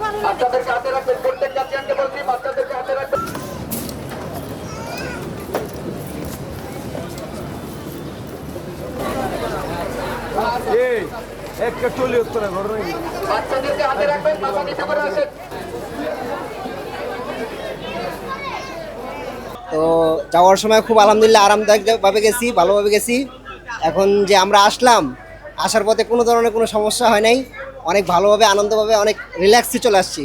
বাচ্চাদেরকে হাতে রাখবেন, প্রত্যেক গার্জিয়ানকে বলছি বাচ্চাদেরকে হাতে রাখবেন। বাচ্চাদেরকে হাতে রাখবেন, মাথা নিচে করে আসেন। তো যাওয়ার সময় খুব আলহামদুলিল্লাহ আরামদায়কভাবে গেছি, ভালোভাবে গেছি। এখন যে আমরা আসলাম, আসার পথে কোনো ধরনের কোনো সমস্যা হয় নাই, অনেক ভালোভাবে আনন্দভাবে অনেক রিল্যাক্সে চলে আসছি।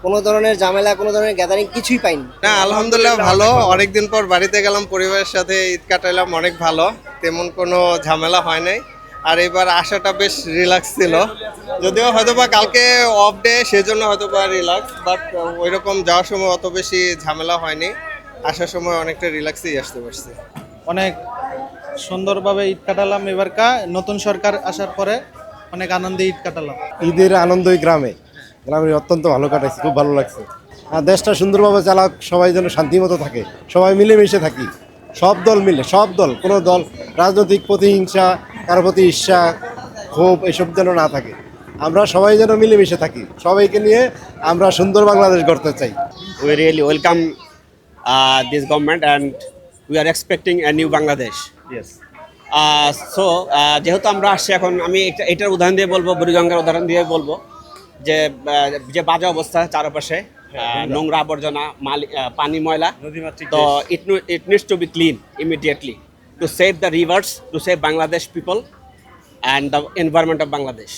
কোনো ধরনের ঝামেলা, কোনো ধরনের গ্যাদারিং কিছুই পাইনি। না, আলহামদুলিল্লাহ ভালো। অনেকদিন পর বাড়িতে গেলাম, পরিবারের সাথে ঈদ কাটাইলাম, অনেক ভালো। তেমন কোনো ঝামেলা হয় নাই। আর এবার আসাটা বেশ রিল্যাক্স ছিল, যদিও হয়তোবা কালকে অফ ডে, সেজন্য হয়তোবা রিল্যাক্স, বাট ওইরকম যাওয়ার সময় অত বেশি ঝামেলা হয়নি। আসার সময় অনেকটা রিল্যাক্সেই আসতে পারছি। অনেক সুন্দরভাবে ঈদ কাটালাম। এবারকা নতুন সরকার আসার পরে অনেক আনন্দে ঈদ কাটালাম। ঈদের আনন্দই গ্রামে অত্যন্ত ভালো কাটাইছে, খুব ভালো লাগছে। আর দেশটা সুন্দরভাবে চালাক, সবাই যেন শান্তিমতো থাকে, সবাই মিলেমিশে থাকি, সব দল মিলে, সব দল, কোনো দল রাজনৈতিক প্রতিহিংসা, কারো প্রতি ঈর্ষা, ক্ষোভ এসব যেন না থাকে। আমরা সবাই যেন মিলেমিশে থাকি, সবাইকে নিয়ে আমরা সুন্দর বাংলাদেশ গড়তে চাই। We really welcome this government and we are expecting a new Bangladesh. Yes. যেহেতু আমরা আসছি, এখন আমি এটার উদাহরণ দিয়ে বলবো, বুড়িগঙ্গার উদাহরণ দিয়ে বলবো যে যে বাজে অবস্থা চারপাশে, নোংরা আবর্জনা, পানি ময়লা, তো it needs to be clean immediately to save the rivers, to save Bangladesh people and the environment of Bangladesh.